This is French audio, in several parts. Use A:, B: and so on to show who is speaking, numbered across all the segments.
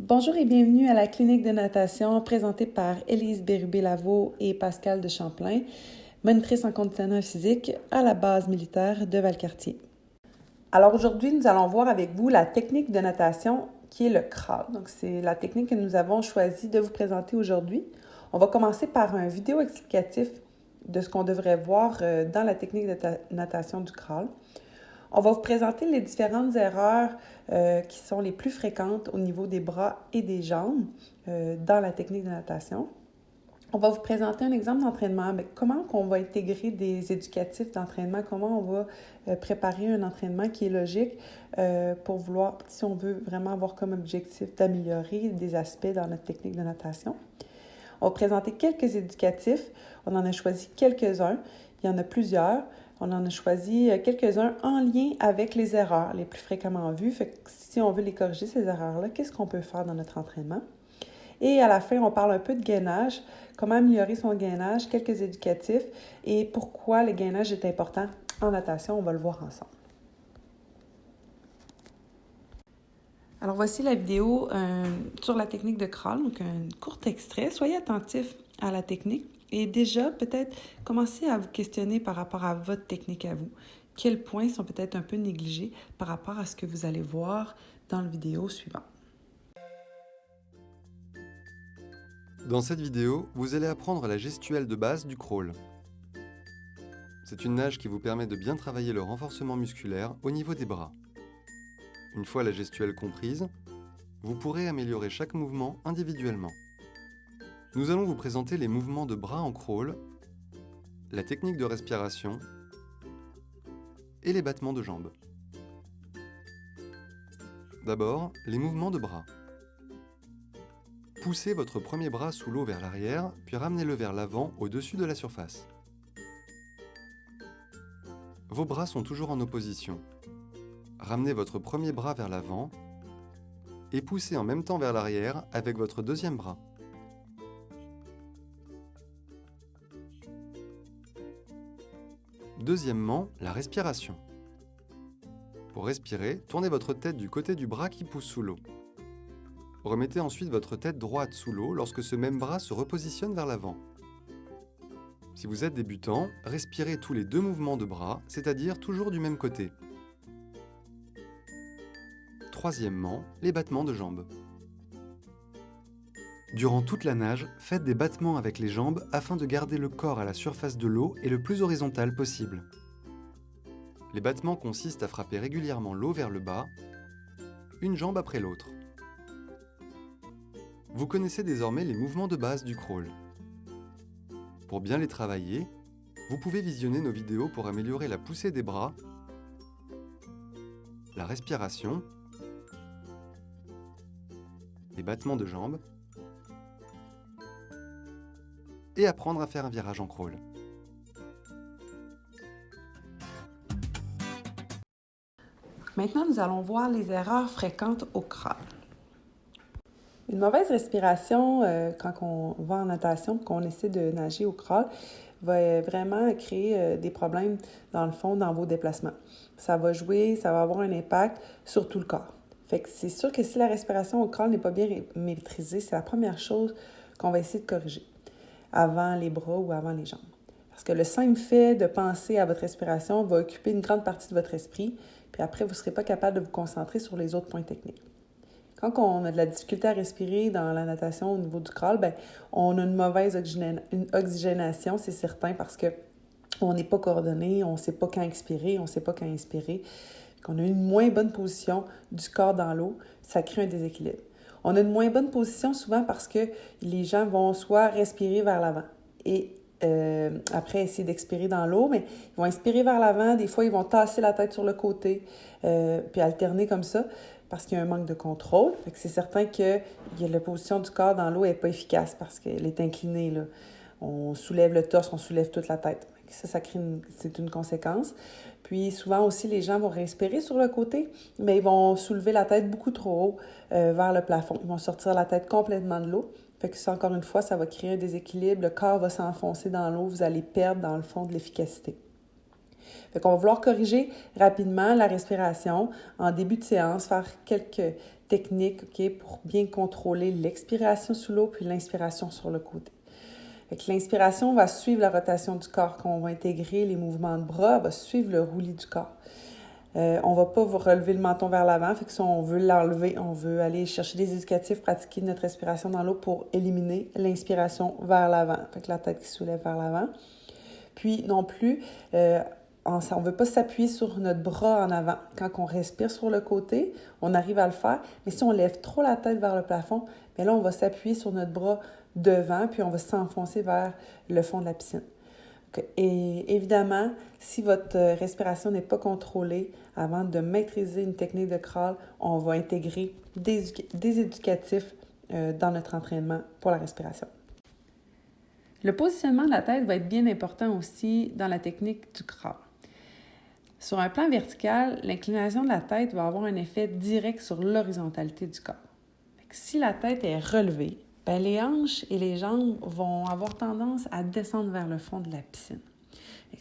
A: Bonjour et bienvenue à la clinique de natation présentée par Élise Bérubé-Lavaux et Pascal de Champlain, monitrice en conditionnement physique à la base militaire de Valcartier. Alors aujourd'hui, nous allons voir avec vous la technique de natation qui est le crawl. Donc c'est la technique que nous avons choisi de vous présenter aujourd'hui. On va commencer par un vidéo explicatif de ce qu'on devrait voir dans la technique de natation du crawl. On va vous présenter les différentes erreurs qui sont les plus fréquentes au niveau des bras et des jambes dans la technique de natation. On va vous présenter un exemple d'entraînement, comment on va intégrer des éducatifs d'entraînement, comment on va préparer un entraînement qui est logique pour vouloir, si on veut vraiment avoir comme objectif d'améliorer des aspects dans notre technique de natation. On va présenter quelques éducatifs, on en a choisi quelques-uns, il y en a plusieurs. On en a choisi quelques-uns en lien avec les erreurs les plus fréquemment vues. Fait que si on veut les corriger, ces erreurs-là, qu'est-ce qu'on peut faire dans notre entraînement? Et à la fin, on parle un peu de gainage, comment améliorer son gainage, quelques éducatifs et pourquoi le gainage est important en natation. On va le voir ensemble. Alors voici la vidéo sur la technique de crawl, donc un court extrait. Soyez attentifs à la technique. Et déjà, peut-être, commencez à vous questionner par rapport à votre technique à vous. Quels points sont peut-être un peu négligés par rapport à ce que vous allez voir dans la vidéo suivante.
B: Dans cette vidéo, vous allez apprendre la gestuelle de base du crawl. C'est une nage qui vous permet de bien travailler le renforcement musculaire au niveau des bras. Une fois la gestuelle comprise, vous pourrez améliorer chaque mouvement individuellement. Nous allons vous présenter les mouvements de bras en crawl, la technique de respiration et les battements de jambes. D'abord, les mouvements de bras. Poussez votre premier bras sous l'eau vers l'arrière, puis ramenez-le vers l'avant au-dessus de la surface. Vos bras sont toujours en opposition. Ramenez votre premier bras vers l'avant et poussez en même temps vers l'arrière avec votre deuxième bras. Deuxièmement, la respiration. Pour respirer, tournez votre tête du côté du bras qui pousse sous l'eau. Remettez ensuite votre tête droite sous l'eau lorsque ce même bras se repositionne vers l'avant. Si vous êtes débutant, respirez tous les deux mouvements de bras, c'est-à-dire toujours du même côté. Troisièmement, les battements de jambes. Durant toute la nage, faites des battements avec les jambes afin de garder le corps à la surface de l'eau et le plus horizontal possible. Les battements consistent à frapper régulièrement l'eau vers le bas, une jambe après l'autre. Vous connaissez désormais les mouvements de base du crawl. Pour bien les travailler, vous pouvez visionner nos vidéos pour améliorer la poussée des bras, la respiration, les battements de jambes, et apprendre à faire un virage en crawl.
A: Maintenant, nous allons voir les erreurs fréquentes au crawl. Une mauvaise respiration quand on va en natation, qu'on essaie de nager au crawl, va vraiment créer des problèmes dans le fond, dans vos déplacements. Ça va jouer, ça va avoir un impact sur tout le corps. Fait que c'est sûr que si la respiration au crawl n'est pas bien maîtrisée, c'est la première chose qu'on va essayer de corriger avant les bras ou avant les jambes. Parce que le simple fait de penser à votre respiration va occuper une grande partie de votre esprit, puis après, vous ne serez pas capable de vous concentrer sur les autres points techniques. Quand on a de la difficulté à respirer dans la natation au niveau du crawl, on a une mauvaise oxygénation, c'est certain, parce qu'on n'est pas coordonné, on ne sait pas quand expirer, on ne sait pas quand inspirer. On a une moins bonne position du corps dans l'eau, ça crée un déséquilibre. On a une moins bonne position souvent parce que les gens vont soit respirer vers l'avant et après essayer d'expirer dans l'eau, mais ils vont inspirer vers l'avant, des fois ils vont tasser la tête sur le côté, puis alterner comme ça parce qu'il y a un manque de contrôle. Fait que c'est certain que la position du corps dans l'eau n'est pas efficace parce qu'elle est inclinée, là. On soulève le torse, on soulève toute la tête. Ça crée c'est une conséquence. Puis souvent aussi, les gens vont respirer sur le côté, mais ils vont soulever la tête beaucoup trop haut vers le plafond. Ils vont sortir la tête complètement de l'eau. Fait que ça, encore une fois, ça va créer un déséquilibre. Le corps va s'enfoncer dans l'eau. Vous allez perdre, dans le fond, de l'efficacité. Fait qu'on va vouloir corriger rapidement la respiration en début de séance, faire quelques technique, OK, pour bien contrôler l'expiration sous l'eau puis l'inspiration sur le côté. Fait que l'inspiration va suivre la rotation du corps. Quand on va intégrer les mouvements de bras, va suivre le roulis du corps. On ne va pas vous relever le menton vers l'avant. Fait que si on veut l'enlever, on veut aller chercher des éducatifs, pratiquer notre respiration dans l'eau pour éliminer l'inspiration vers l'avant. Fait que la tête qui soulève vers l'avant. Puis non plus, on ne veut pas s'appuyer sur notre bras en avant. Quand on respire sur le côté, on arrive à le faire. Mais si on lève trop la tête vers le plafond, bien là, on va s'appuyer sur notre bras devant, puis on va s'enfoncer vers le fond de la piscine. Et évidemment, si votre respiration n'est pas contrôlée, avant de maîtriser une technique de crawl, on va intégrer des éducatifs dans notre entraînement pour la respiration. Le positionnement de la tête va être bien important aussi dans la technique du crawl. Sur un plan vertical, l'inclination de la tête va avoir un effet direct sur l'horizontalité du corps. Si la tête est relevée, bien, les hanches et les jambes vont avoir tendance à descendre vers le fond de la piscine.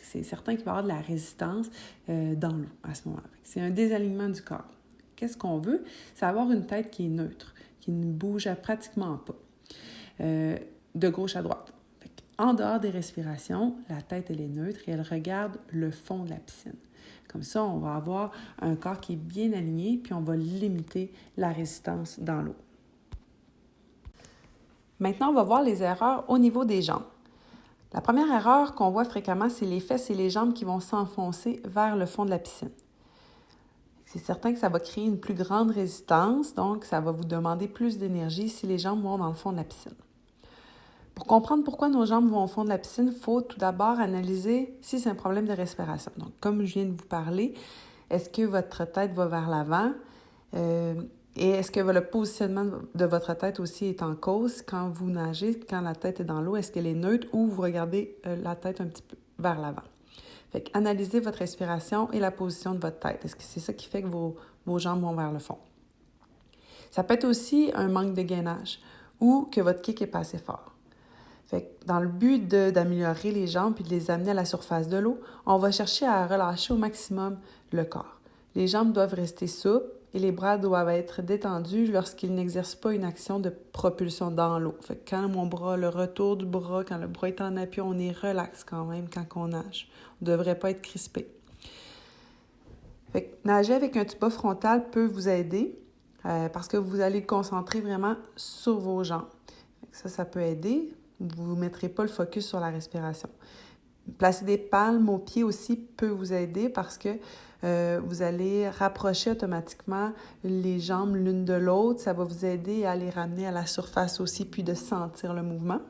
A: C'est certain qu'il va y avoir de la résistance dans l'eau à ce moment-là. C'est un désalignement du corps. Qu'est-ce qu'on veut? C'est avoir une tête qui est neutre, qui ne bouge pratiquement pas, de gauche à droite. En dehors des respirations, la tête elle est neutre et elle regarde le fond de la piscine. Comme ça, on va avoir un corps qui est bien aligné, puis on va limiter la résistance dans l'eau. Maintenant, on va voir les erreurs au niveau des jambes. La première erreur qu'on voit fréquemment, c'est les fesses et les jambes qui vont s'enfoncer vers le fond de la piscine. C'est certain que ça va créer une plus grande résistance, donc ça va vous demander plus d'énergie si les jambes vont dans le fond de la piscine. Pour comprendre pourquoi nos jambes vont au fond de la piscine, il faut tout d'abord analyser si c'est un problème de respiration. Donc, comme je viens de vous parler, est-ce que votre tête va vers l'avant? Et est-ce que le positionnement de votre tête aussi est en cause quand vous nagez, quand la tête est dans l'eau? Est-ce qu'elle est neutre ou vous regardez la tête un petit peu vers l'avant? Fait qu'analysez votre respiration et la position de votre tête. Est-ce que c'est ça qui fait que vos jambes vont vers le fond? Ça peut être aussi un manque de gainage ou que votre kick n'est pas assez fort. Fait que dans le but d'améliorer les jambes et de les amener à la surface de l'eau, on va chercher à relâcher au maximum le corps. Les jambes doivent rester souples et les bras doivent être détendus lorsqu'ils n'exercent pas une action de propulsion dans l'eau. Fait que quand le retour du bras, quand le bras est en appui, on est relax quand même quand on nage. On ne devrait pas être crispé. Fait que nager avec un tuba frontal peut vous aider parce que vous allez concentrer vraiment sur vos jambes. Ça peut aider. Vous ne mettrez pas le focus sur la respiration. Placer des palmes aux pieds aussi peut vous aider parce que vous allez rapprocher automatiquement les jambes l'une de l'autre. Ça va vous aider à les ramener à la surface aussi, puis de sentir le mouvement.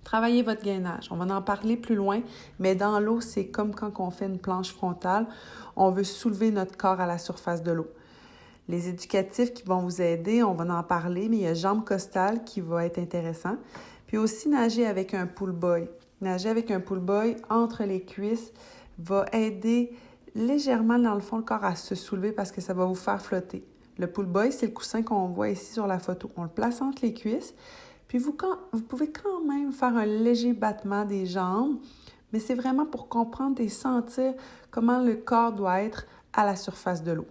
A: Travaillez votre gainage. On va en parler plus loin, mais dans l'eau, c'est comme quand on fait une planche frontale. On veut soulever notre corps à la surface de l'eau. Les éducatifs qui vont vous aider, on va en parler, mais il y a jambes costales qui va être intéressant. Puis aussi nager avec un pull boy. Nager avec un pull boy entre les cuisses va aider légèrement dans le fond le corps à se soulever parce que ça va vous faire flotter. Le pull boy, c'est le coussin qu'on voit ici sur la photo. On le place entre les cuisses. Puis vous pouvez quand même faire un léger battement des jambes, mais c'est vraiment pour comprendre et sentir comment le corps doit être à la surface de l'eau.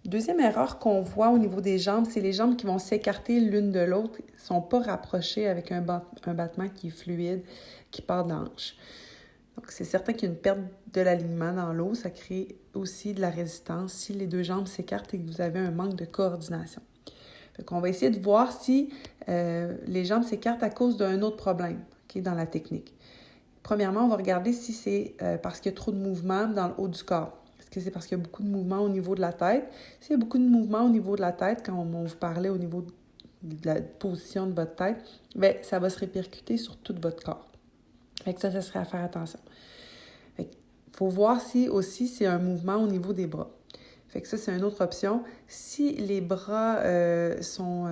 A: Deuxième erreur qu'on voit au niveau des jambes, c'est les jambes qui vont s'écarter l'une de l'autre, ne sont pas rapprochées avec un battement qui est fluide, qui part de la hanche. Donc, c'est certain qu'il y a une perte de l'alignement dans l'eau. Ça crée aussi de la résistance si les deux jambes s'écartent et que vous avez un manque de coordination. Fait qu'on va essayer de voir si les jambes s'écartent à cause d'un autre problème dans la technique. Premièrement, on va regarder si c'est parce qu'il y a trop de mouvement dans le haut du corps. Est-ce que c'est parce qu'il y a beaucoup de mouvement au niveau de la tête? S'il y a beaucoup de mouvement au niveau de la tête, quand on vous parlait au niveau de la position de votre tête, bien, ça va se répercuter sur tout votre corps. Fait que ça serait à faire attention. Fait qu'il faut voir si aussi c'est un mouvement au niveau des bras. Fait que ça, c'est une autre option. Si les bras sont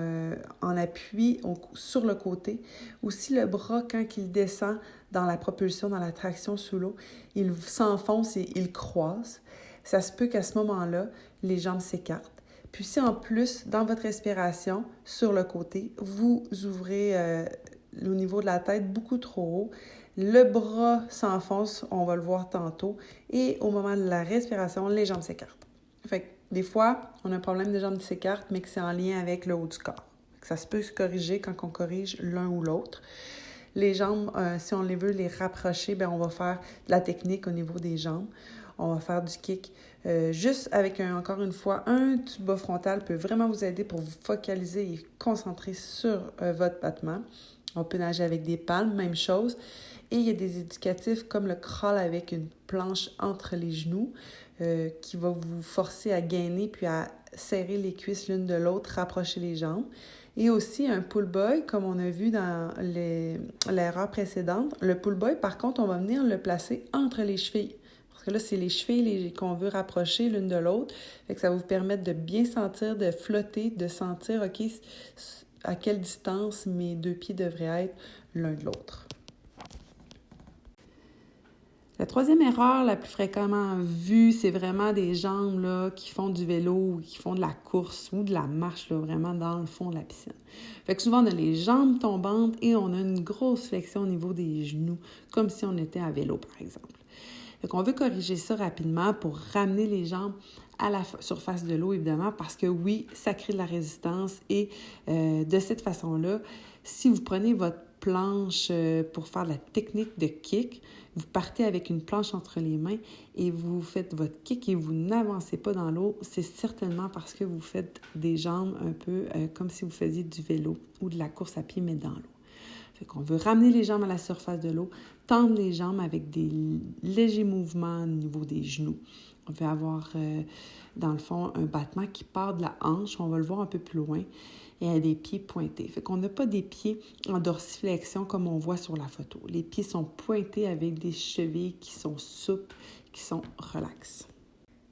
A: en appui sur le côté, ou si le bras, quand il descend dans la propulsion, dans la traction sous l'eau, il s'enfonce et il croise, ça se peut qu'à ce moment-là, les jambes s'écartent. Puis si en plus, dans votre respiration, sur le côté, vous ouvrez au niveau de la tête beaucoup trop haut, le bras s'enfonce, on va le voir tantôt, et au moment de la respiration, les jambes s'écartent. Fait que Des fois, on a un problème de jambes qui s'écartent, mais que c'est en lien avec le haut du corps. Ça se peut se corriger quand on corrige l'un ou l'autre. Les jambes, si on les veut les rapprocher, bien, on va faire de la technique au niveau des jambes. On va faire du kick. Juste avec, encore une fois, un du bas frontal peut vraiment vous aider pour vous focaliser et concentrer sur votre battement. On peut nager avec des palmes, même chose. Et il y a des éducatifs comme le crawl avec une planche entre les genoux qui va vous forcer à gainer puis à serrer les cuisses l'une de l'autre, rapprocher les jambes. Et aussi un pull boy, comme on a vu dans l'erreur précédente. Le pull boy, par contre, on va venir le placer entre les chevilles. Parce que là, c'est les chevilles qu'on veut rapprocher l'une de l'autre. Fait que ça va vous permettre de bien sentir, de flotter, de sentir, OK, à quelle distance mes deux pieds devraient être l'un de l'autre. La troisième erreur la plus fréquemment vue, c'est vraiment des jambes là, qui font du vélo ou qui font de la course ou de la marche là, vraiment dans le fond de la piscine. Fait que souvent, on a les jambes tombantes et on a une grosse flexion au niveau des genoux, comme si on était à vélo, par exemple. Fait qu'on veut corriger ça rapidement pour ramener les jambes à la surface de l'eau, évidemment, parce que oui, ça crée de la résistance et de cette façon-là, si vous prenez votre planche pour faire de la technique de kick, vous partez avec une planche entre les mains et vous faites votre kick et vous n'avancez pas dans l'eau, c'est certainement parce que vous faites des jambes un peu comme si vous faisiez du vélo ou de la course à pied, mais dans l'eau. Fait qu'on veut ramener les jambes à la surface de l'eau, tendre les jambes avec des légers mouvements au niveau des genoux. On veut avoir, dans le fond, un battement qui part de la hanche, on va le voir un peu plus loin, et à des pieds pointés. Fait qu'on n'a pas des pieds en dorsiflexion comme on voit sur la photo. Les pieds sont pointés avec des chevilles qui sont souples, qui sont relaxes.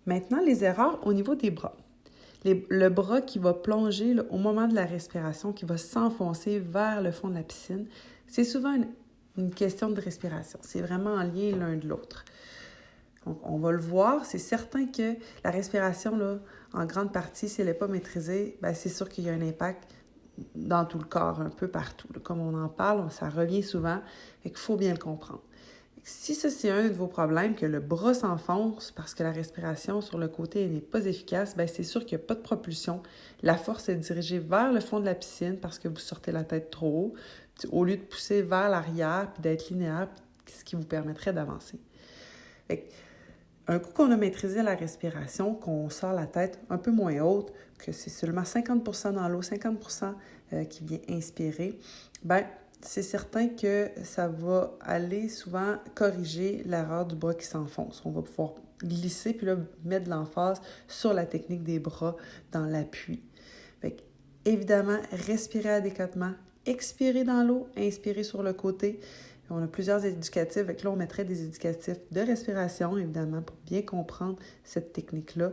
A: Maintenant, les erreurs au niveau des bras. Le bras qui va plonger là, au moment de la respiration, qui va s'enfoncer vers le fond de la piscine, c'est souvent une question de respiration. C'est vraiment en lien l'un de l'autre. Donc, on va le voir, c'est certain que la respiration, là, en grande partie, si elle n'est pas maîtrisée, bien, c'est sûr qu'il y a un impact dans tout le corps, un peu partout. Là. Comme on en parle, ça revient souvent, fait qu'il faut bien le comprendre. Si ça, c'est un de vos problèmes, que le bras s'enfonce parce que la respiration sur le côté n'est pas efficace, bien, c'est sûr qu'il n'y a pas de propulsion. La force est dirigée vers le fond de la piscine parce que vous sortez la tête trop haut, au lieu de pousser vers l'arrière puis d'être linéaire, ce qui vous permettrait d'avancer. Fait un coup qu'on a maîtrisé la respiration, qu'on sort la tête un peu moins haute, que c'est seulement 50% dans l'eau, 50% qui vient inspirer, bien, c'est certain que ça va aller souvent corriger l'erreur du bras qui s'enfonce. On va pouvoir glisser puis là, mettre de l'emphase sur la technique des bras dans l'appui. Fait que, évidemment, respirer adéquatement, expirer dans l'eau, inspirer sur le côté. On a plusieurs éducatifs. Fait que là, on mettrait des éducatifs de respiration, évidemment, pour bien comprendre cette technique-là.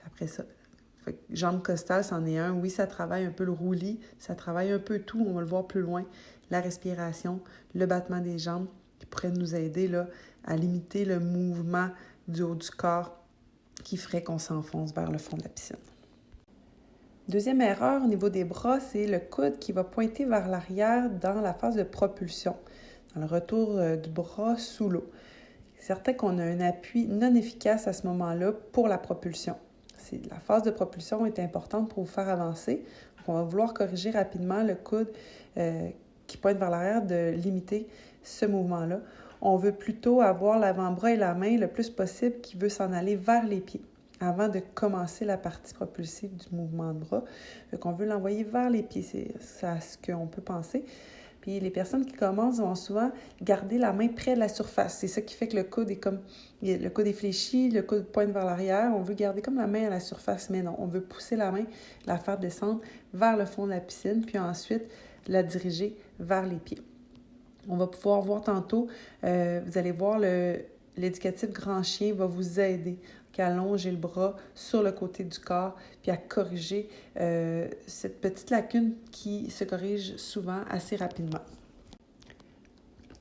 A: Après ça, fait que jambes costales, c'en est un. Oui, ça travaille un peu le roulis, ça travaille un peu tout. On va le voir plus loin. La respiration, le battement des jambes qui pourrait nous aider là, à limiter le mouvement du haut du corps qui ferait qu'on s'enfonce vers le fond de la piscine. Deuxième erreur au niveau des bras, c'est le coude qui va pointer vers l'arrière dans la phase de propulsion, dans le retour du bras sous l'eau. C'est certain qu'on a un appui non efficace à ce moment-là pour la propulsion. La phase de propulsion est importante pour vous faire avancer. Donc, on va vouloir corriger rapidement le coude qui pointe vers l'arrière, de limiter ce mouvement-là. On veut plutôt avoir l'avant-bras et la main le plus possible qui veut s'en aller vers les pieds avant de commencer la partie propulsive du mouvement de bras. Donc, on veut l'envoyer vers les pieds, c'est ce qu'on peut penser. Puis les personnes qui commencent vont souvent garder la main près de la surface. C'est ça qui fait que le coude est fléchi, le coude pointe vers l'arrière. On veut garder comme la main à la surface, mais non. On veut pousser la main, la faire descendre vers le fond de la piscine, puis ensuite la diriger vers les pieds. On va pouvoir voir tantôt, vous allez voir l'éducatif grand chien va vous aider à allonger le bras sur le côté du corps, puis à corriger cette petite lacune qui se corrige souvent assez rapidement.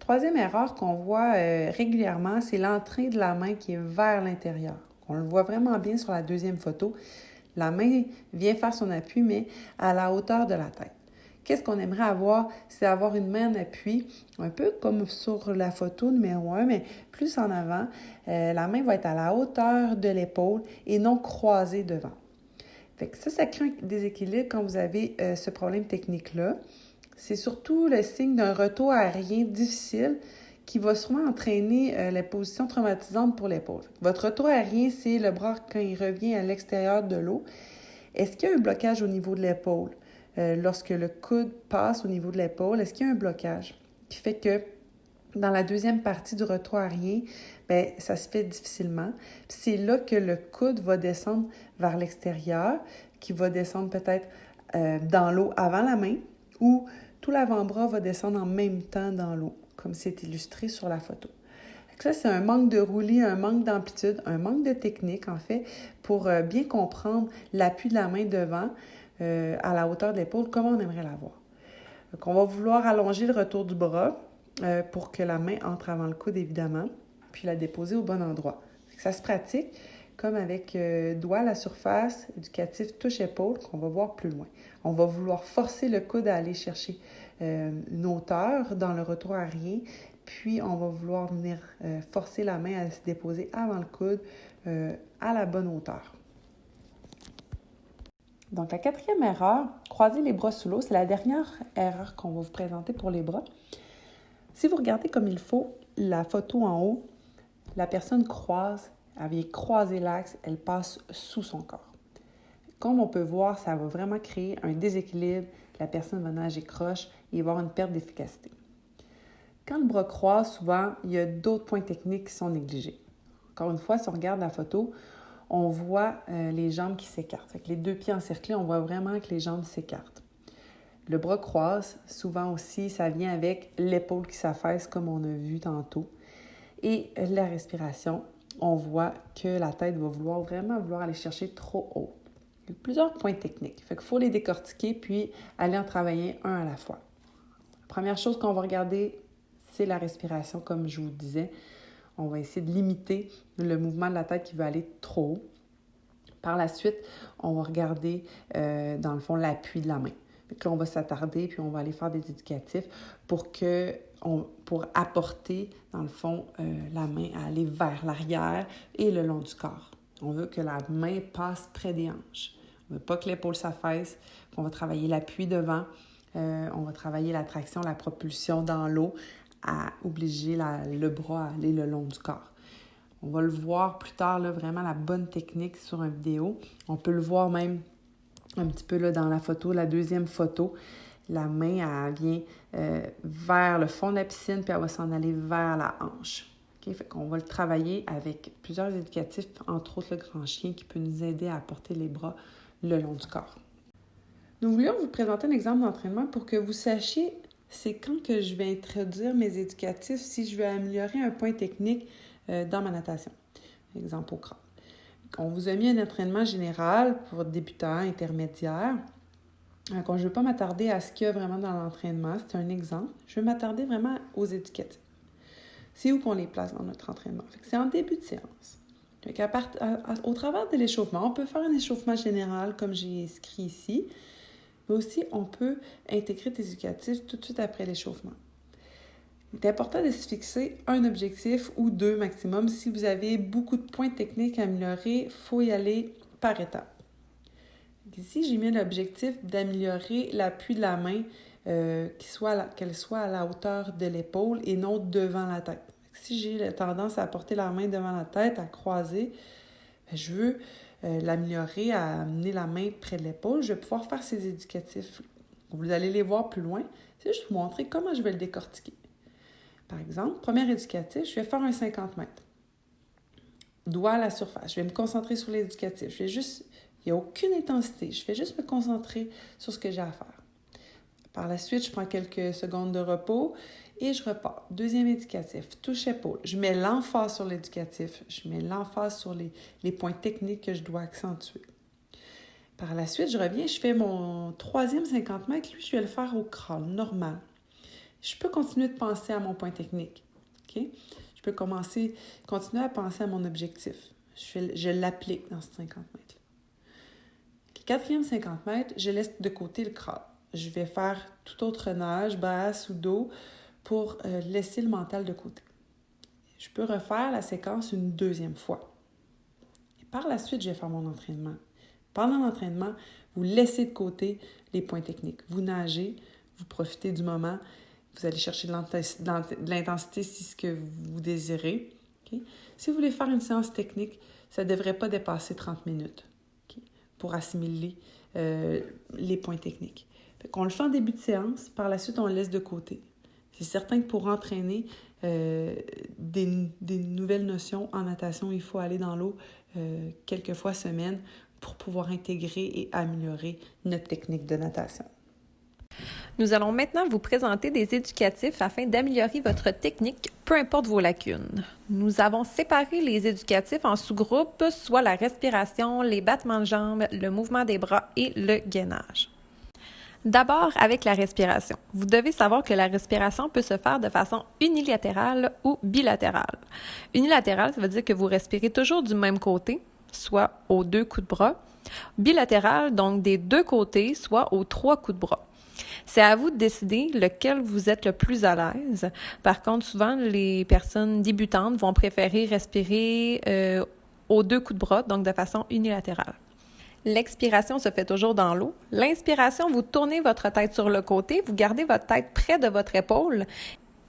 A: Troisième erreur qu'on voit régulièrement, c'est l'entrée de la main qui est vers l'intérieur. On le voit vraiment bien sur la deuxième photo. La main vient faire son appui, mais à la hauteur de la tête. Qu'est-ce qu'on aimerait avoir? C'est avoir une main en appui, un peu comme sur la photo numéro 1, mais plus en avant. La main va être à la hauteur de l'épaule et non croisée devant. Fait que ça crée un déséquilibre quand vous avez ce problème technique-là. C'est surtout le signe d'un retour aérien difficile qui va sûrement entraîner la position traumatisante pour l'épaule. Votre retour aérien, c'est le bras quand il revient à l'extérieur de l'eau. Est-ce qu'il y a un blocage au niveau de l'épaule? Lorsque le coude passe au niveau de l'épaule, est-ce qu'il y a un blocage qui fait que dans la deuxième partie du retour aérien, bien, ça se fait difficilement. Puis c'est là que le coude va descendre vers l'extérieur, qui va descendre peut-être dans l'eau avant la main, ou tout l'avant-bras va descendre en même temps dans l'eau, comme c'est illustré sur la photo. Ça, c'est un manque de roulis, un manque d'amplitude, un manque de technique, en fait, pour bien comprendre l'appui de la main devant à la hauteur de l'épaule, comme on aimerait l'avoir. Donc, on va vouloir allonger le retour du bras pour que la main entre avant le coude, évidemment, puis la déposer au bon endroit. Ça se pratique comme avec doigt à la surface, éducatif touche-épaule, qu'on va voir plus loin. On va vouloir forcer le coude à aller chercher une hauteur dans le retour aérien, puis on va vouloir venir forcer la main à se déposer avant le coude à la bonne hauteur. Donc, la quatrième erreur, croiser les bras sous l'eau, c'est la dernière erreur qu'on va vous présenter pour les bras. Si vous regardez comme il faut la photo en haut, la personne croise, elle vient croiser l'axe, elle passe sous son corps. Comme on peut voir, ça va vraiment créer un déséquilibre, la personne va nager croche et il va y avoir une perte d'efficacité. Quand le bras croise, souvent, il y a d'autres points techniques qui sont négligés. Encore une fois, si on regarde la photo, on voit les jambes qui s'écartent. Fait que les deux pieds encerclés, on voit vraiment que les jambes s'écartent. Le bras croise, souvent aussi, ça vient avec l'épaule qui s'affaisse, comme on a vu tantôt. Et la respiration, on voit que la tête va vraiment vouloir aller chercher trop haut. Il y a plusieurs points techniques. Fait qu'il faut les décortiquer puis aller en travailler un à la fois. La première chose qu'on va regarder, c'est la respiration, comme je vous disais. On va essayer de limiter le mouvement de la tête qui veut aller trop haut. Par la suite, on va regarder, dans le fond, l'appui de la main. Donc là, on va s'attarder, puis on va aller faire des éducatifs pour apporter, dans le fond, la main à aller vers l'arrière et le long du corps. On veut que la main passe près des hanches. On ne veut pas que l'épaule s'affaisse. On va travailler l'appui devant. On va travailler la traction, la propulsion dans l'eau à obliger le bras à aller le long du corps. On va le voir plus tard, là, vraiment la bonne technique sur une vidéo. On peut le voir même un petit peu là, dans la photo, la deuxième photo. La main, elle vient vers le fond de la piscine, puis elle va s'en aller vers la hanche. Okay? Fait qu'on va le travailler avec plusieurs éducatifs, entre autres le grand chien, qui peut nous aider à apporter les bras le long du corps. Nous voulions vous présenter un exemple d'entraînement pour que vous sachiez c'est quand que je vais introduire mes éducatifs si je veux améliorer un point technique dans ma natation. Exemple au crawl. On vous a mis un entraînement général pour débutants, intermédiaires. Donc, je ne veux pas m'attarder à ce qu'il y a vraiment dans l'entraînement. C'est un exemple. Je veux m'attarder vraiment aux éducatifs. C'est où qu'on les place dans notre entraînement. C'est en début de séance. Au travers de l'échauffement, on peut faire un échauffement général comme j'ai écrit ici, mais aussi on peut intégrer des éducatifs tout de suite après l'échauffement. Il est important de se fixer un objectif ou deux maximum. Si vous avez beaucoup de points techniques à améliorer, il faut y aller par étapes. Ici, j'ai mis l'objectif d'améliorer l'appui de la main, qu'elle soit à la hauteur de l'épaule et non devant la tête. Si j'ai tendance à porter la main devant la tête, à croiser, je veux l'améliorer, à amener la main près de l'épaule. Je vais pouvoir faire ces éducatifs. Vous allez les voir plus loin. C'est juste vous montrer comment je vais le décortiquer. Par exemple, premier éducatif, je vais faire un 50 mètres. Doigt à la surface. Je vais me concentrer sur l'éducatif. Il n'y a aucune intensité. Je vais juste me concentrer sur ce que j'ai à faire. Par la suite, je prends quelques secondes de repos et je repars. Deuxième éducatif, touche-épaule. Je mets l'emphase sur l'éducatif. Je mets l'emphase sur les points techniques que je dois accentuer. Par la suite, je reviens, je fais mon troisième 50 mètres. Lui, je vais le faire au crawl, normal. Je peux continuer de penser à mon point technique. Okay? Je peux continuer à penser à mon objectif. Je l'applique dans ce 50 mètres. Le quatrième 50 mètres, je laisse de côté le crawl. Je vais faire tout autre nage, brasse ou dos pour laisser le mental de côté. Je peux refaire la séquence une deuxième fois. Et par la suite, je vais faire mon entraînement. Pendant l'entraînement, vous laissez de côté les points techniques. Vous nagez, vous profitez du moment, vous allez chercher de l'intensité si c'est ce que vous désirez. Okay? Si vous voulez faire une séance technique, ça ne devrait pas dépasser 30 minutes pour assimiler les points techniques. On le fait en début de séance, par la suite, on le laisse de côté. C'est certain que pour entraîner des nouvelles notions en natation, il faut aller dans l'eau quelques fois semaine pour pouvoir intégrer et améliorer notre technique de natation.
C: Nous allons maintenant vous présenter des éducatifs afin d'améliorer votre technique, peu importe vos lacunes. Nous avons séparé les éducatifs en sous-groupes, soit la respiration, les battements de jambes, le mouvement des bras et le gainage. D'abord, avec la respiration. Vous devez savoir que la respiration peut se faire de façon unilatérale ou bilatérale. Unilatérale, ça veut dire que vous respirez toujours du même côté, soit aux 2 coups de bras. Bilatéral, donc des 2 côtés, soit aux 3 coups de bras. C'est à vous de décider lequel vous êtes le plus à l'aise. Par contre, souvent, les personnes débutantes vont préférer respirer aux 2 coups de bras, donc de façon unilatérale. L'expiration se fait toujours dans l'eau. L'inspiration, vous tournez votre tête sur le côté, vous gardez votre tête près de votre épaule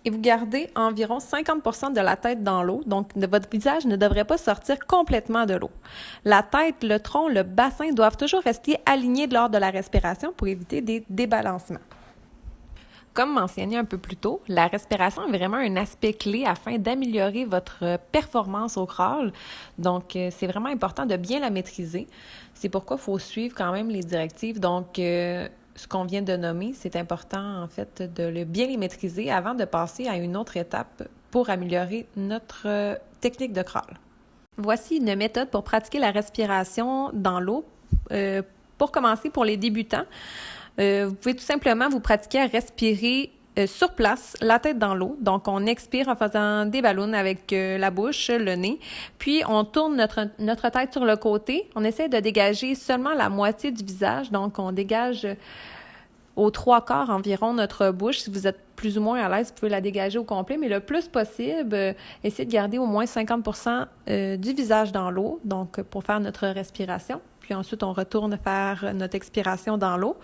C: et vous gardez environ 50% de la tête dans l'eau, donc votre visage ne devrait pas sortir complètement de l'eau. La tête, le tronc, le bassin doivent toujours rester alignés lors de la respiration pour éviter des débalancements. Comme mentionné un peu plus tôt, la respiration est vraiment un aspect clé afin d'améliorer votre performance au crawl. Donc, c'est vraiment important de bien la maîtriser. C'est pourquoi il faut suivre quand même les directives. Donc, ce qu'on vient de nommer, c'est important en fait de bien les maîtriser avant de passer à une autre étape pour améliorer notre technique de crawl. Voici une méthode pour pratiquer la respiration dans l'eau. Pour commencer, pour les débutants, vous pouvez tout simplement vous pratiquer à respirer sur place, la tête dans l'eau. Donc, on expire en faisant des ballons avec la bouche, le nez. Puis, on tourne notre tête sur le côté. On essaie de dégager seulement la moitié du visage. Donc, on dégage aux 3/4 environ notre bouche. Si vous êtes plus ou moins à l'aise, vous pouvez la dégager au complet. Mais le plus possible, essayez de garder au moins 50% du visage dans l'eau. Donc, pour faire notre respiration. Puis ensuite, on retourne faire notre expiration dans l'eau.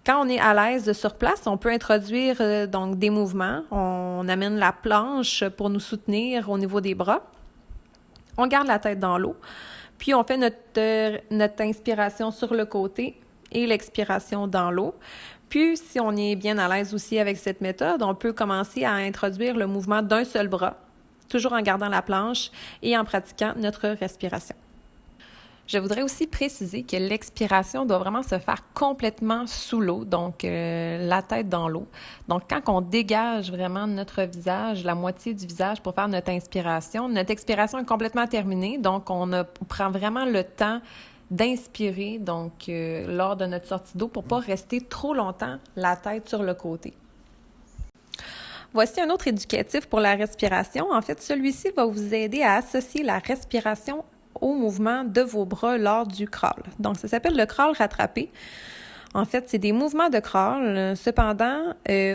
C: Quand on est à l'aise sur place, on peut introduire donc des mouvements. On amène la planche pour nous soutenir au niveau des bras. On garde la tête dans l'eau. Puis on fait notre inspiration sur le côté et l'expiration dans l'eau. Puis si on est bien à l'aise aussi avec cette méthode, on peut commencer à introduire le mouvement d'un seul bras, toujours en gardant la planche et en pratiquant notre respiration. Je voudrais aussi préciser que l'expiration doit vraiment se faire complètement sous l'eau, donc la tête dans l'eau. Donc, quand on dégage vraiment notre visage, la moitié du visage pour faire notre expiration est complètement terminée. Donc, on prend vraiment le temps d'inspirer donc lors de notre sortie d'eau pour pas rester trop longtemps la tête sur le côté. Voici un autre éducatif pour la respiration. En fait, celui-ci va vous aider à associer la respiration au mouvement de vos bras lors du crawl. Donc, ça s'appelle le crawl rattrapé. En fait, c'est des mouvements de crawl. Cependant,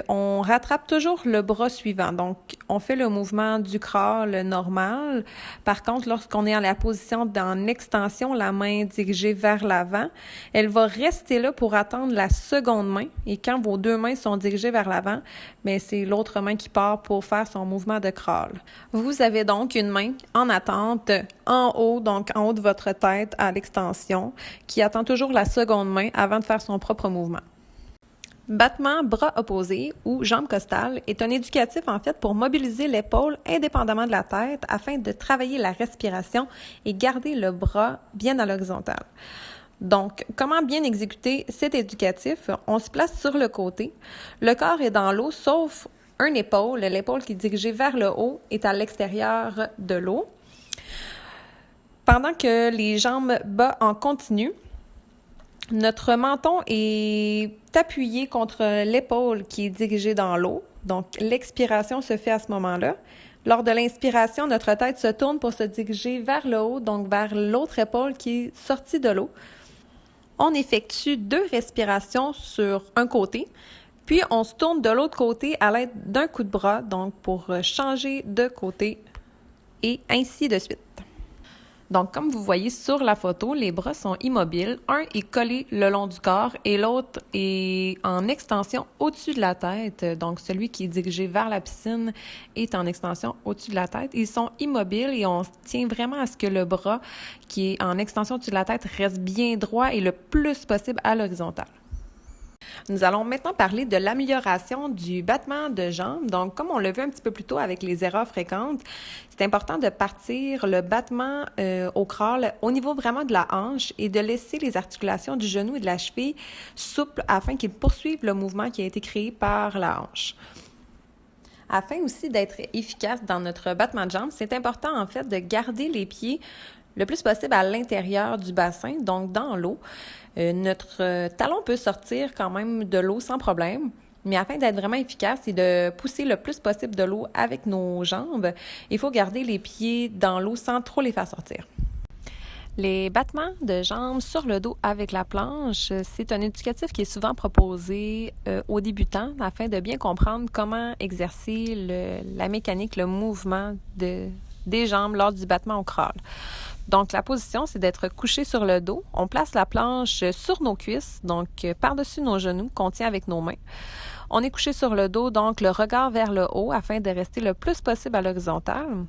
C: on rattrape toujours le bras suivant. Donc, on fait le mouvement du crawl normal. Par contre, lorsqu'on est en la position en extension, la main dirigée vers l'avant, elle va rester là pour attendre la seconde main. Et quand vos 2 mains sont dirigées vers l'avant, bien, c'est l'autre main qui part pour faire son mouvement de crawl. Vous avez donc une main en attente en haut, donc en haut de votre tête à l'extension, qui attend toujours la seconde main avant de faire son propre mouvement. Battement bras opposés ou jambes costales est un éducatif en fait pour mobiliser l'épaule indépendamment de la tête afin de travailler la respiration et garder le bras bien à l'horizontale. Donc, comment bien exécuter cet éducatif? On se place sur le côté. Le corps est dans l'eau sauf une épaule. L'épaule qui est dirigée vers le haut est à l'extérieur de l'eau. Pendant que les jambes bas en continu, notre menton est appuyé contre l'épaule qui est dirigée dans l'eau. Donc, l'expiration se fait à ce moment-là. Lors de l'inspiration, notre tête se tourne pour se diriger vers le haut, donc vers l'autre épaule qui est sortie de l'eau. On effectue 2 respirations sur un côté, puis on se tourne de l'autre côté à l'aide d'un coup de bras, donc pour changer de côté et ainsi de suite. Donc, comme vous voyez sur la photo, les bras sont immobiles. Un est collé le long du corps et l'autre est en extension au-dessus de la tête. Donc, celui qui est dirigé vers la piscine est en extension au-dessus de la tête. Ils sont immobiles et on tient vraiment à ce que le bras qui est en extension au-dessus de la tête reste bien droit et le plus possible à l'horizontale. Nous allons maintenant parler de l'amélioration du battement de jambes. Donc, comme on l'a vu un petit peu plus tôt avec les erreurs fréquentes, c'est important de partir le battement au crawl au niveau vraiment de la hanche et de laisser les articulations du genou et de la cheville souples afin qu'ils poursuivent le mouvement qui a été créé par la hanche. Afin aussi d'être efficace dans notre battement de jambes, c'est important en fait de garder les pieds le plus possible à l'intérieur du bassin, donc dans l'eau. Notre talon peut sortir quand même de l'eau sans problème, mais afin d'être vraiment efficace et de pousser le plus possible de l'eau avec nos jambes, il faut garder les pieds dans l'eau sans trop les faire sortir. Les battements de jambes sur le dos avec la planche, c'est un éducatif qui est souvent proposé aux débutants afin de bien comprendre comment exercer la mécanique, le mouvement des jambes lors du battement au crawl. Donc, la position, c'est d'être couché sur le dos. On place la planche sur nos cuisses, donc par-dessus nos genoux, qu'on tient avec nos mains. On est couché sur le dos, donc le regard vers le haut afin de rester le plus possible à l'horizontale.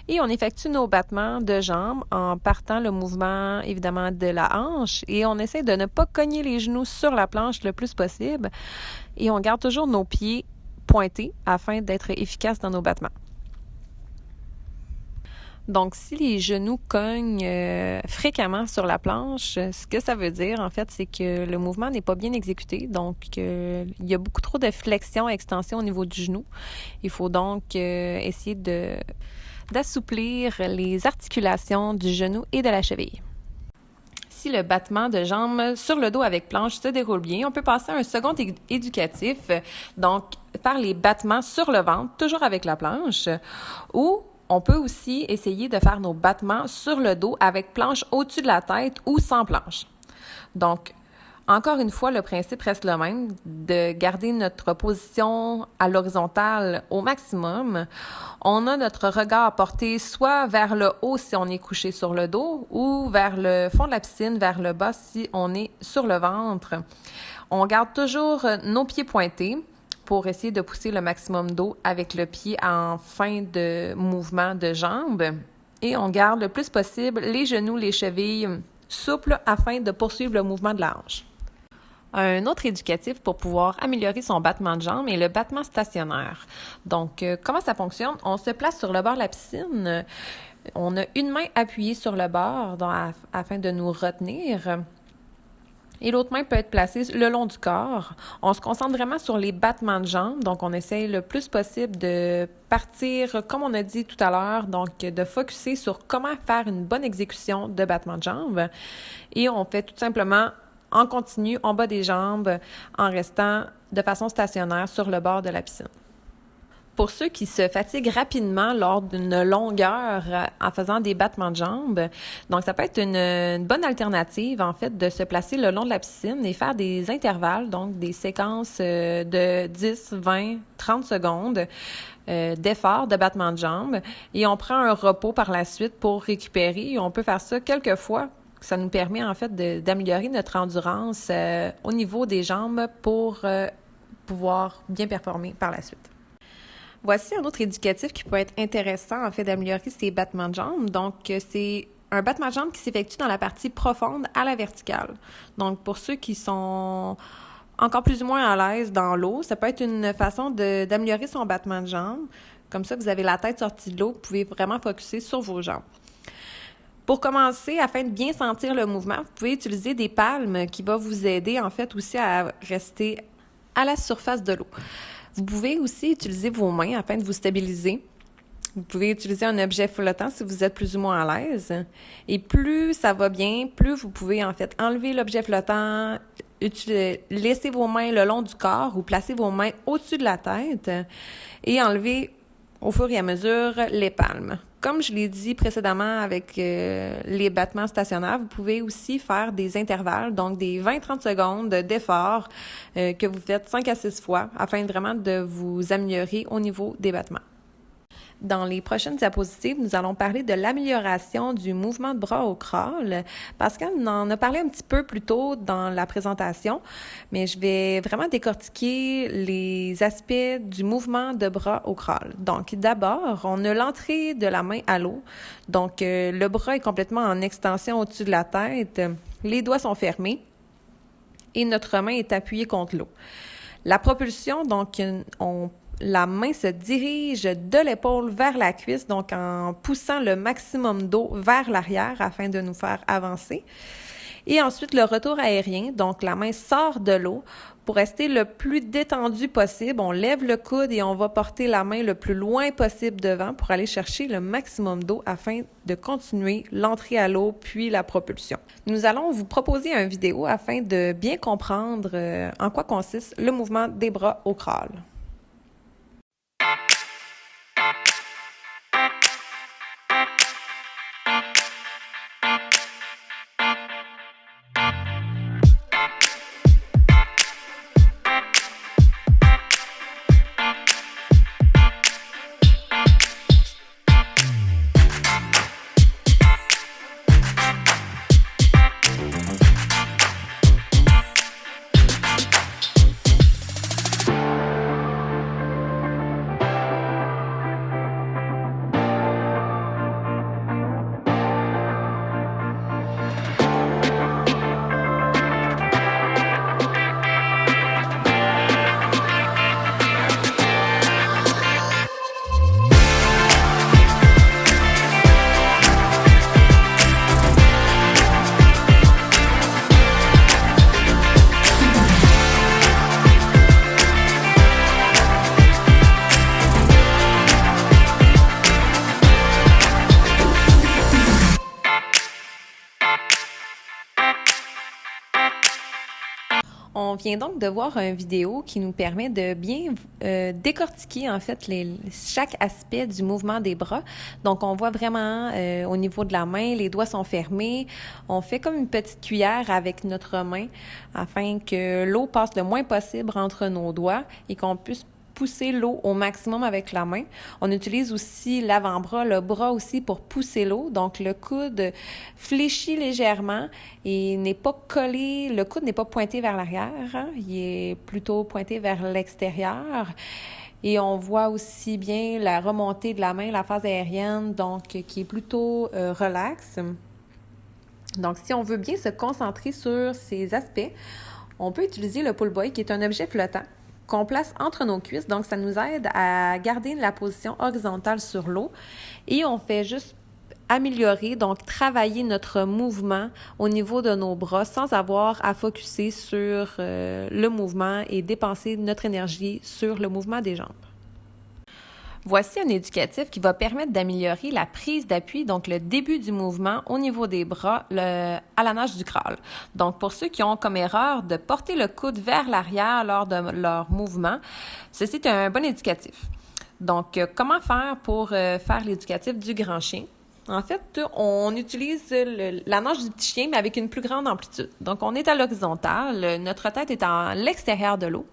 C: Et on effectue nos battements de jambes en partant le mouvement, évidemment, de la hanche. Et on essaie de ne pas cogner les genoux sur la planche le plus possible. Et on garde toujours nos pieds pointés afin d'être efficace dans nos battements. Donc, si les genoux cognent fréquemment sur la planche, ce que ça veut dire, en fait, c'est que le mouvement n'est pas bien exécuté. Donc, il y a beaucoup trop de flexion et extension au niveau du genou. Il faut donc essayer d'assouplir les articulations du genou et de la cheville. Si le battement de jambes sur le dos avec planche se déroule bien, on peut passer à un second éducatif, donc par les battements sur le ventre, toujours avec la planche, ou on peut aussi essayer de faire nos battements sur le dos avec planche au-dessus de la tête ou sans planche. Donc, encore une fois, le principe reste le même, de garder notre position à l'horizontale au maximum. On a notre regard porté soit vers le haut si on est couché sur le dos ou vers le fond de la piscine, vers le bas si on est sur le ventre. On garde toujours nos pieds pointés pour essayer de pousser le maximum d'eau avec le pied en fin de mouvement de jambes. Et on garde le plus possible les genoux, les chevilles souples afin de poursuivre le mouvement de la hanche. Un autre éducatif pour pouvoir améliorer son battement de jambes est le battement stationnaire. Donc, comment ça fonctionne? On se place sur le bord de la piscine. On a une main appuyée sur le bord afin de nous retenir. Et l'autre main peut être placée le long du corps. On se concentre vraiment sur les battements de jambes. Donc, on essaye le plus possible de partir, comme on a dit tout à l'heure, donc de focusser sur comment faire une bonne exécution de battement de jambes. Et on fait tout simplement en continu, en bas des jambes, en restant de façon stationnaire sur le bord de la piscine. Pour ceux qui se fatiguent rapidement lors d'une longueur en faisant des battements de jambes, donc ça peut être une bonne alternative, en fait, de se placer le long de la piscine et faire des intervalles, donc des séquences de 10, 20, 30 secondes d'efforts de battements de jambes. Et on prend un repos par la suite pour récupérer. Et on peut faire ça quelques fois. Ça nous permet, en fait, d'améliorer notre endurance au niveau des jambes pour pouvoir bien performer par la suite. Voici un autre éducatif qui peut être intéressant, en fait, d'améliorer ces battements de jambes. Donc, c'est un battement de jambes qui s'effectue dans la partie profonde à la verticale. Donc, pour ceux qui sont encore plus ou moins à l'aise dans l'eau, ça peut être une façon d'améliorer son battement de jambes. Comme ça, vous avez la tête sortie de l'eau, vous pouvez vraiment focusser sur vos jambes. Pour commencer, afin de bien sentir le mouvement, vous pouvez utiliser des palmes qui vont vous aider, en fait, aussi à rester à la surface de l'eau. Vous pouvez aussi utiliser vos mains afin de vous stabiliser. Vous pouvez utiliser un objet flottant si vous êtes plus ou moins à l'aise. Et plus ça va bien, plus vous pouvez en fait enlever l'objet flottant, laisser vos mains le long du corps ou placer vos mains au-dessus de la tête et enlever au fur et à mesure les palmes. Comme je l'ai dit précédemment avec les battements stationnaires, vous pouvez aussi faire des intervalles, donc des 20-30 secondes d'effort que vous faites 5 à 6 fois afin vraiment de vous améliorer au niveau des battements. dans les prochaines diapositives, nous allons parler de l'amélioration du mouvement de bras au crawl. Pascal en a parlé un petit peu plus tôt dans la présentation, mais je vais vraiment décortiquer les aspects du mouvement de bras au crawl. Donc, d'abord, on a l'entrée de la main à l'eau. Donc, le bras est complètement en extension au-dessus de la tête. Les doigts sont fermés et notre main est appuyée contre l'eau. La propulsion, donc, la main se dirige de l'épaule vers la cuisse, donc en poussant le maximum d'eau vers l'arrière afin de nous faire avancer. Et ensuite, le retour aérien, donc la main sort de l'eau pour rester le plus détendu possible. On lève le coude et on va porter la main le plus loin possible devant pour aller chercher le maximum d'eau afin de continuer l'entrée à l'eau puis la propulsion. Nous allons vous proposer une vidéo afin de bien comprendre en quoi consiste le mouvement des bras au crawl. On vient donc de voir une vidéo qui nous permet de bien décortiquer en fait chaque aspect du mouvement des bras. Donc on voit vraiment au niveau de la main, les doigts sont fermés. On fait comme une petite cuillère avec notre main afin que l'eau passe le moins possible entre nos doigts et qu'on puisse pousser l'eau au maximum avec la main. On utilise aussi l'avant-bras, le bras aussi pour pousser l'eau. Donc, le coude fléchit légèrement et n'est pas collé, le coude n'est pas pointé vers l'arrière, hein? Il est plutôt pointé vers l'extérieur. Et on voit aussi bien la remontée de la main, la phase aérienne, donc qui est plutôt relaxe. Donc, si on veut bien se concentrer sur ces aspects, on peut utiliser le pull buoy qui est un objet flottant qu'on place entre nos cuisses. Donc, ça nous aide à garder la position horizontale sur l'eau et on fait juste améliorer, donc travailler notre mouvement au niveau de nos bras sans avoir à focusser sur le mouvement et dépenser notre énergie sur le mouvement des jambes. Voici un éducatif qui va permettre d'améliorer la prise d'appui, donc le début du mouvement au niveau des bras à la nage du crawl. Donc, pour ceux qui ont comme erreur de porter le coude vers l'arrière lors de leur mouvement, ceci est un bon éducatif. Donc, comment faire pour faire l'éducatif du grand chien? En fait, on utilise la nage du petit chien, mais avec une plus grande amplitude. Donc, on est à l'horizontale, notre tête est à l'extérieur de l'eau.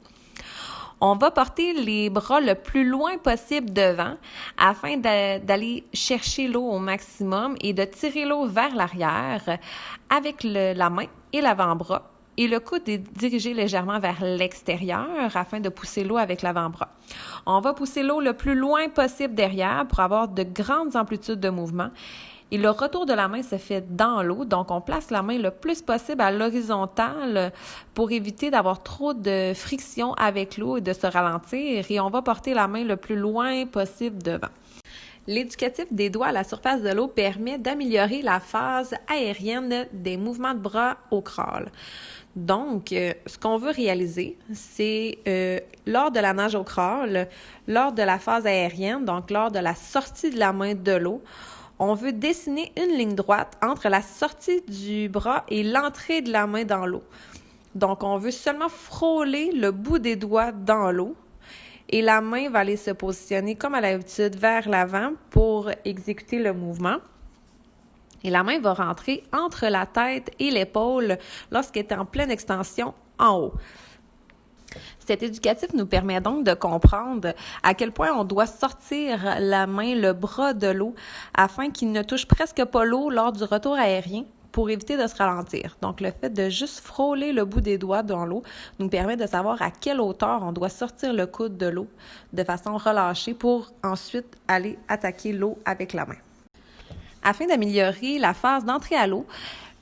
C: On va porter les bras le plus loin possible devant afin d'aller chercher l'eau au maximum et de tirer l'eau vers l'arrière avec la main et l'avant-bras. Et le coude est dirigé légèrement vers l'extérieur afin de pousser l'eau avec l'avant-bras. On va pousser l'eau le plus loin possible derrière pour avoir de grandes amplitudes de mouvement. Et le retour de la main se fait dans l'eau, donc on place la main le plus possible à l'horizontale pour éviter d'avoir trop de friction avec l'eau et de se ralentir. Et on va porter la main le plus loin possible devant. L'éducatif des doigts à la surface de l'eau permet d'améliorer la phase aérienne des mouvements de bras au crawl. Donc, ce qu'on veut réaliser, c'est lors de la nage au crawl, lors de la phase aérienne, donc lors de la sortie de la main de l'eau, on veut dessiner une ligne droite entre la sortie du bras et l'entrée de la main dans l'eau. Donc, on veut seulement frôler le bout des doigts dans l'eau et la main va aller se positionner comme à l'habitude vers l'avant pour exécuter le mouvement. Et la main va rentrer entre la tête et l'épaule lorsqu'elle est en pleine extension en haut. Cet éducatif nous permet donc de comprendre à quel point on doit sortir la main, le bras de l'eau afin qu'il ne touche presque pas l'eau lors du retour aérien pour éviter de se ralentir. Donc, le fait de juste frôler le bout des doigts dans l'eau nous permet de savoir à quelle hauteur on doit sortir le coude de l'eau de façon relâchée pour ensuite aller attaquer l'eau avec la main. Afin d'améliorer la phase d'entrée à l'eau,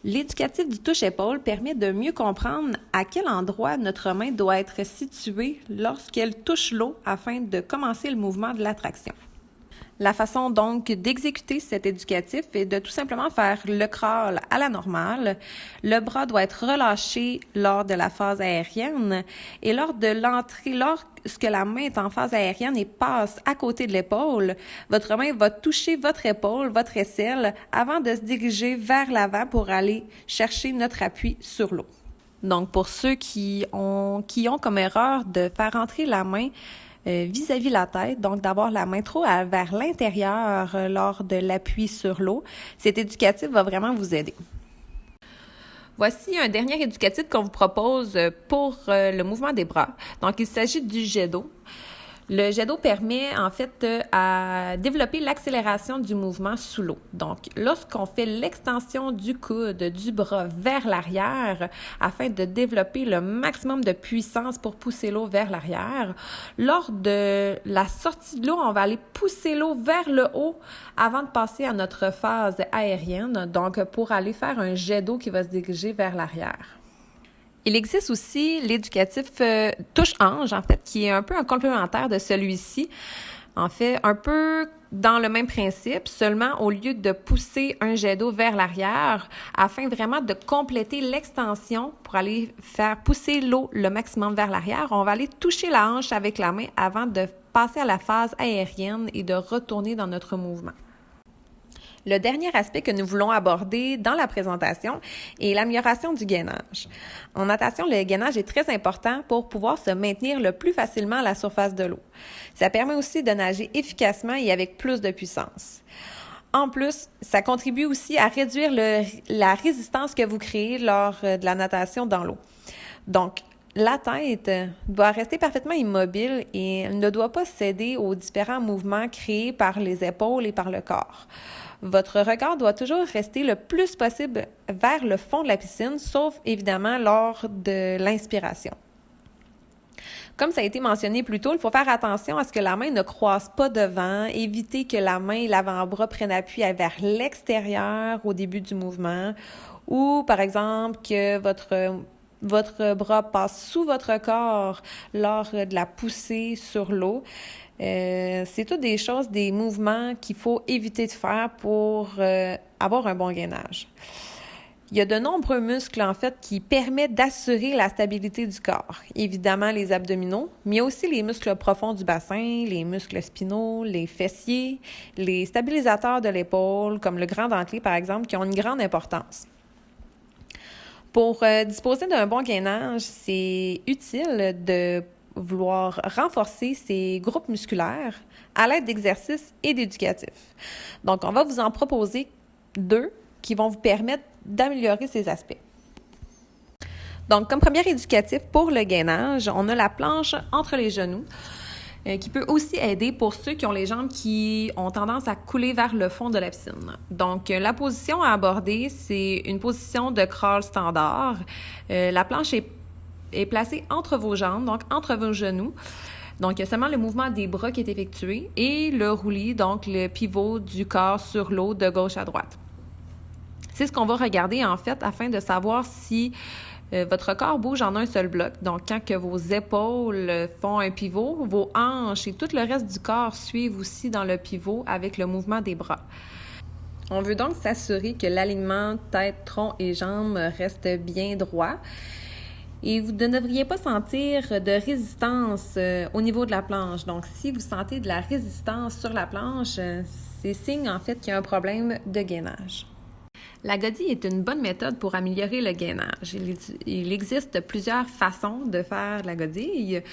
C: l'éducatif du touche-épaule permet de mieux comprendre à quel endroit notre main doit être située lorsqu'elle touche l'eau afin de commencer le mouvement de l'attraction. La façon donc d'exécuter cet éducatif est de tout simplement faire le crawl à la normale. Le bras doit être relâché lors de la phase aérienne et lors de l'entrée, lorsque la main est en phase aérienne et passe à côté de l'épaule, votre main va toucher votre épaule, votre aisselle, avant de se diriger vers l'avant pour aller chercher notre appui sur l'eau. Donc, pour ceux qui ont comme erreur de faire entrer la main vis-à-vis la tête, donc d'avoir la main trop vers l'intérieur lors de l'appui sur l'eau, cet éducatif va vraiment vous aider. Voici un dernier éducatif qu'on vous propose pour le mouvement des bras. Donc, il s'agit du jet d'eau. Le jet d'eau permet en fait à développer l'accélération du mouvement sous l'eau. Donc, lorsqu'on fait l'extension du coude, du bras vers l'arrière, afin de développer le maximum de puissance pour pousser l'eau vers l'arrière, lors de la sortie de l'eau, on va aller pousser l'eau vers le haut avant de passer à notre phase aérienne, donc pour aller faire un jet d'eau qui va se diriger vers l'arrière. Il existe aussi l'éducatif touche-hanche, en fait, qui est un peu un complémentaire de celui-ci. En fait, un peu dans le même principe, seulement au lieu de pousser un jet d'eau vers l'arrière, afin vraiment de compléter l'extension pour aller faire pousser l'eau le maximum vers l'arrière, on va aller toucher la hanche avec la main avant de passer à la phase aérienne et de retourner dans notre mouvement. Le dernier aspect que nous voulons aborder dans la présentation est l'amélioration du gainage. En natation, le gainage est très important pour pouvoir se maintenir le plus facilement à la surface de l'eau. Ça permet aussi de nager efficacement et avec plus de puissance. En plus, ça contribue aussi à réduire la résistance que vous créez lors de la natation dans l'eau. Donc, la tête doit rester parfaitement immobile et elle ne doit pas céder aux différents mouvements créés par les épaules et par le corps. Votre regard doit toujours rester le plus possible vers le fond de la piscine, sauf évidemment lors de l'inspiration. Comme ça a été mentionné plus tôt, il faut faire attention à ce que la main ne croise pas devant, éviter que la main et l'avant-bras prennent appui vers l'extérieur au début du mouvement, ou par exemple que votre bras passe sous votre corps lors de la poussée sur l'eau. C'est toutes des choses, des mouvements qu'il faut éviter de faire pour avoir un bon gainage. Il y a de nombreux muscles, en fait, qui permettent d'assurer la stabilité du corps. Évidemment, les abdominaux, mais aussi les muscles profonds du bassin, les muscles spinaux, les fessiers, les stabilisateurs de l'épaule, comme le grand dentelé, par exemple, qui ont une grande importance. Pour disposer d'un bon gainage, c'est utile de vouloir renforcer ces groupes musculaires à l'aide d'exercices et d'éducatifs. Donc, on va vous en proposer 2 qui vont vous permettre d'améliorer ces aspects. Donc, comme premier éducatif pour le gainage, on a la planche entre les genoux qui peut aussi aider pour ceux qui ont les jambes qui ont tendance à couler vers le fond de la piscine. Donc, la position à aborder, c'est une position de crawl standard. La planche est placée entre vos jambes, donc entre vos genoux. Donc, il y a seulement le mouvement des bras qui est effectué et le roulis, donc le pivot du corps sur l'eau de gauche à droite. C'est ce qu'on va regarder en fait afin de savoir si votre corps bouge en un seul bloc. Donc, quand que vos épaules font un pivot, vos hanches et tout le reste du corps suivent aussi dans le pivot avec le mouvement des bras. On veut donc s'assurer que l'alignement tête, tronc et jambes reste bien droit. Et vous ne devriez pas sentir de résistance au niveau de la planche. Donc, si vous sentez de la résistance sur la planche, c'est signe en fait qu'il y a un problème de gainage. La godille est une bonne méthode pour améliorer le gainage. Il existe plusieurs façons de faire la godille,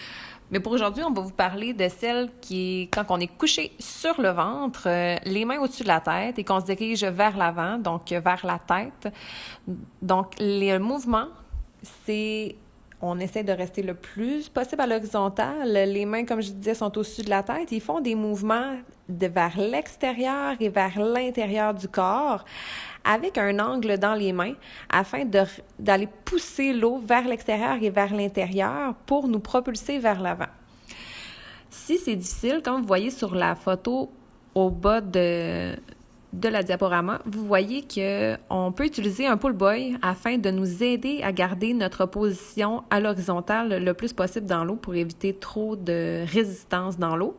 C: mais pour aujourd'hui, on va vous parler de celle qui est quand on est couché sur le ventre, les mains au-dessus de la tête et qu'on se dirige vers l'avant, donc vers la tête. Donc, le mouvement, On essaie de rester le plus possible à l'horizontale. Les mains, comme je disais, sont au-dessus de la tête. Ils font des mouvements vers l'extérieur et vers l'intérieur du corps avec un angle dans les mains afin d'aller pousser l'eau vers l'extérieur et vers l'intérieur pour nous propulser vers l'avant. Si c'est difficile, comme vous voyez sur la photo au bas de la diaporama, vous voyez qu'on peut utiliser un pull buoy afin de nous aider à garder notre position à l'horizontale le plus possible dans l'eau pour éviter trop de résistance dans l'eau.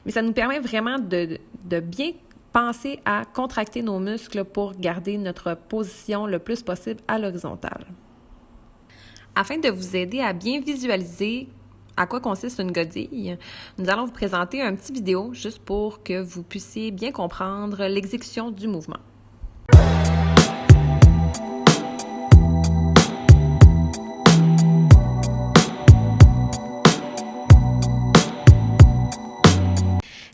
C: Mais ça nous permet vraiment de bien penser à contracter nos muscles pour garder notre position le plus possible à l'horizontale. Afin de vous aider à bien visualiser à quoi consiste une godille, nous allons vous présenter un petit vidéo juste pour que vous puissiez bien comprendre l'exécution du mouvement.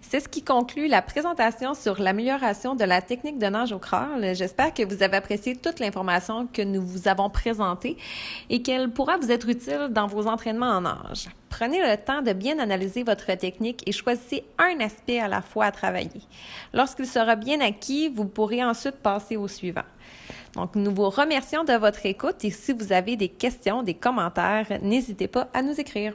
C: C'est ce qui conclut la présentation sur l'amélioration de la technique de nage au crawl. J'espère que vous avez apprécié toute l'information que nous vous avons présentée et qu'elle pourra vous être utile dans vos entraînements en nage. Prenez le temps de bien analyser votre technique et choisissez un aspect à la fois à travailler. Lorsqu'il sera bien acquis, vous pourrez ensuite passer au suivant. Donc, nous vous remercions de votre écoute et si vous avez des questions, des commentaires, n'hésitez pas à nous écrire.